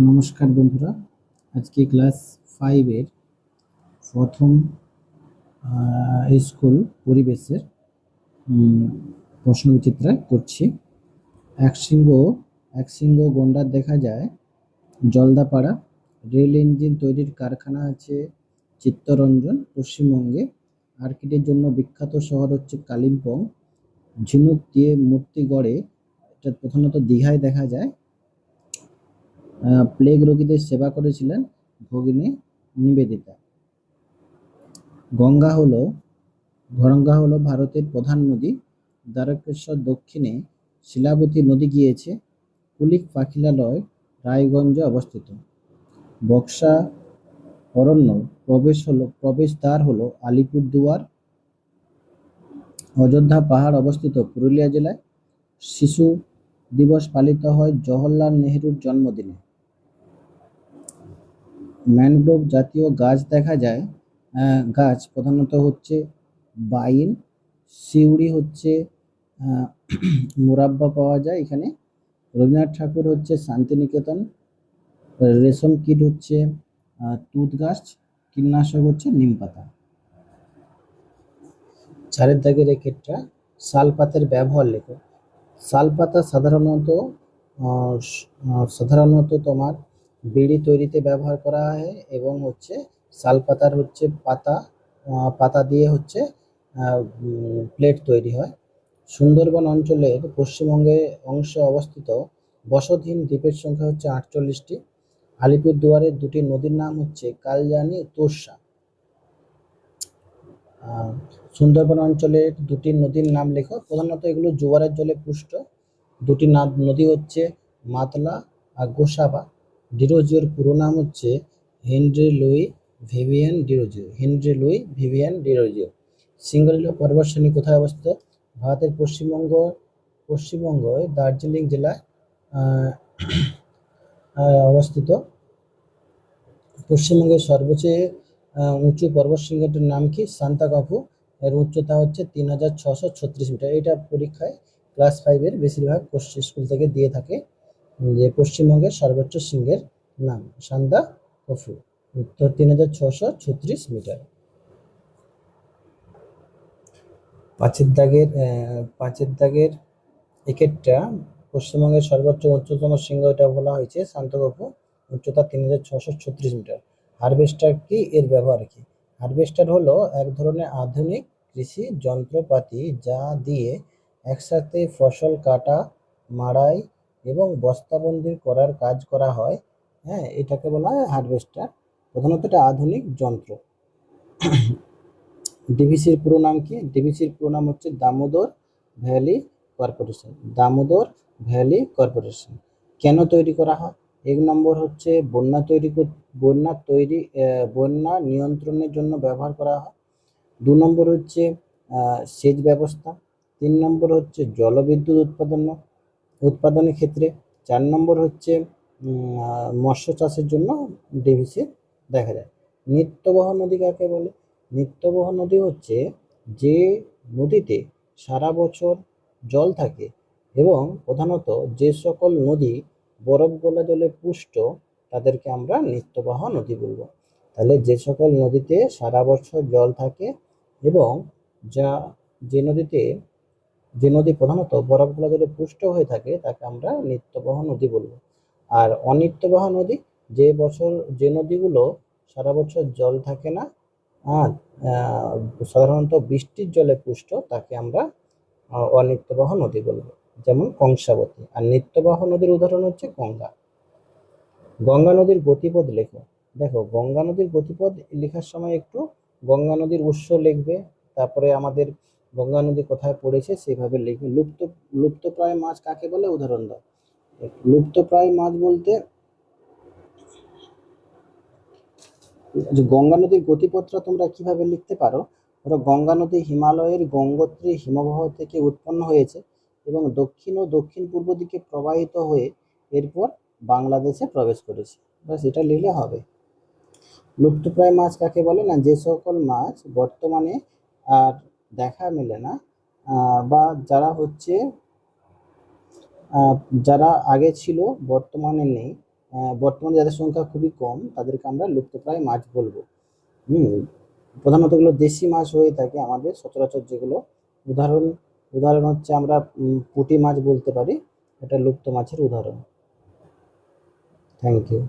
নমস্কার বন্ধুরা, আজকে ক্লাস 5 এর প্রথম স্কুল পরিবেশের প্রশ্নবিচিত্রা করছি। এক সিংহ গন্ডার দেখা যায় জলদাপাড়া। রেল ইঞ্জিন তৈরির কারখানা আছে চিত্তরঞ্জন পশ্চিমবঙ্গে। আর্কিটের জন্য বিখ্যাত শহর হচ্ছে কালিম্পং। ঝিনুক দিয়ে মূর্তি গড়ে, এটা প্রধানত দীঘায় দেখা যায়। প্লেগ রোগীদের সেবা করেছিলেন ভগিনী নিবেদিতা। গঙ্গা হলো ভারতের প্রধান নদী। দ্বারকেশ্বর দক্ষিণে শিলাবতী নদী গিয়েছে। কুলিক পাখিরালয় রায়গঞ্জে অবস্থিত। বক্সা অরণ্য প্রবেশদ্বার হলো আলিপুরদুয়ার। অযোধ্যা পাহাড় অবস্থিত পুরুলিয়া জেলায়। শিশু দিবস পালিত হয় জওহরলাল নেহরুর জন্মদিনে। ম্যানগ্রোভ জাতীয় গাছ দেখা যায়। গাছ প্রধানত হচ্ছে বাইন, সিউড়ি হচ্ছে মুরাব্বা পাওয়া যায় এখানে। রবীন্দ্রনাথ ঠাকুর হচ্ছে শান্তিনিকেতন। রেশম কীট হচ্ছে তুঁত গাছ। কীটনাশক হচ্ছে নিম পাতা। চারের দাগের এক্ষেত্রে শালপাতের ব্যবহার লেখো। শালপাতা সাধারণত তোমার বিড়ি তৈরিতে ব্যবহার করা হয় এবং হচ্ছে শালপাতার হচ্ছে পাতা দিয়ে হচ্ছে প্লেট তৈরি হয়। সুন্দরবন অঞ্চলের পশ্চিমবঙ্গে অংশে অবস্থিত বসতহীন দ্বীপের সংখ্যা হচ্ছে 48টি। আলিপুরদুয়ারের দুটি নদীর নাম হচ্ছে কালজানি, তোর্ষা। সুন্দরবন অঞ্চলের দুটি নদীর নাম লেখো। প্রধানত এগুলো জোয়ারের জলে পুষ্ট। দুটি নদী হচ্ছে মাতলা আর গোসাবা। ডিরোজিওর পুরো নাম হচ্ছে Henry Louis Vivian Derozio. Singalila পর্বতশ্রেণী কোথায় অবস্থিত? ভারতের পশ্চিমবঙ্গ দার্জিলিং জেলায় অবস্থিত। পশ্চিমবঙ্গের সর্বোচ্চ উঁচু পর্বতশৃঙ্গটির নাম কি? সান্তাকাফু। এর উচ্চতা হচ্ছে 3636 মিটার। এটা পরীক্ষায় ক্লাস 5-এর বেশিরভাগ স্কুল থেকে দিয়ে থাকে যে পশ্চিমবঙ্গের সর্বোচ্চ শৃঙ্গের নাম সান্দাকফু, উত্তর 3636 মিটার। পাঁচের দাগের একেরটা পশ্চিমবঙ্গের সর্বোচ্চ উচ্চতম শৃঙ্গ, এটা বলা হয়েছে সান্দাকফু, উচ্চতা 3636 মিটার। হারভেস্টার কি? এর ব্যবহার কি? হারভেস্টার হলো এক ধরনের আধুনিক কৃষি যন্ত্রপাতি যা দিয়ে একসাথে ফসল কাটা, মাড়াই এবং বস্তাবন্দি করার কাজ করা হয়। এটাকে বলা হয় হারভেস্টার। প্রধানত এটা আধুনিক যন্ত্র। ডিভিসির পুরো নাম কি? ডিভিসির পুরো নাম হচ্ছে দামোদর ভ্যালি কর্পোরেশন। কেন তৈরি করা হয়? 1 নম্বর হচ্ছে বন্যা নিয়ন্ত্রণের জন্য ব্যবহার করা হয়। 2 নম্বর হচ্ছে সেচ ব্যবস্থা। 3 নম্বর হচ্ছে জলবিদ্যুৎ উৎপাদনের ক্ষেত্রে। 4 নম্বর হচ্ছে মৎস্য চাষের জন্য ডিভিসি দেখা যায়। নিত্যবহ নদী কাকে বলে? নিত্যবহ নদী হচ্ছে যে নদীতে সারা বছর জল থাকে এবং প্রধানত যে সকল নদী বরফ গলা জলে পুষ্ট তাদেরকে আমরা নিত্যবহ নদী বলবো। তাহলে যে সকল নদীতে সারা বছর জল থাকে এবং যে নদী প্রধানত বরফ গলা জলে পুষ্ট হয়ে থাকে তাকে আমরা নিত্যবহ নদী বলবো। আর অনিত্যবহ নদী যে নদীগুলো সারা বছর জল থাকে না, সাধারণত বৃষ্টির জলে পুষ্ট, তাকে আমরা অনিত্যবহ নদী বলবো, যেমন কংসাবতী। আর নিত্যবহ নদীর উদাহরণ হচ্ছে গঙ্গা। গঙ্গা নদীর গতিপথ লেখো। দেখো, গঙ্গা নদীর গতিপথ লেখার সময় একটু গঙ্গা নদীর উৎস লিখবে, তারপরে আমাদের গঙ্গা নদী কোথায় পড়েছে সেভাবে লিখবে। লুপ্তপ্রায় মাছ কাকে বলে? উদাহরণ দাও। লুপ্তপ্রায় মাছ বলতে গঙ্গা নদীর গতিপথটা তোমরা কিভাবে লিখতে পারো? ধরো, গঙ্গা নদী হিমালয়ের গঙ্গোত্রী হিমবাহ থেকে উৎপন্ন হয়েছে এবং দক্ষিণ ও দক্ষিণ পূর্ব দিকে প্রবাহিত হয়ে এরপর বাংলাদেশে প্রবেশ করেছে। ব্যাস, এটা লিখলে হবে। লুপ্তপ্রায় মাছ কাকে বলে? না, যে সকল মাছ বর্তমানে আর দেখা মেলে না, বা যারা আগে ছিল বর্তমানে নেই, বর্তমানে যাদের সংখ্যা খুবই কম তাদেরকে আমরা লুপ্তপ্রায় মাছ বলবো। প্রধানত এগুলো দেশি মাছ হয়ে থাকে আমাদের সচরাচর যেগুলো। উদাহরণ উদাহরণ হচ্ছে আমরা পুঁটি মাছ বলতে পারি, এটা লুপ্ত মাছের উদাহরণ। Thank you.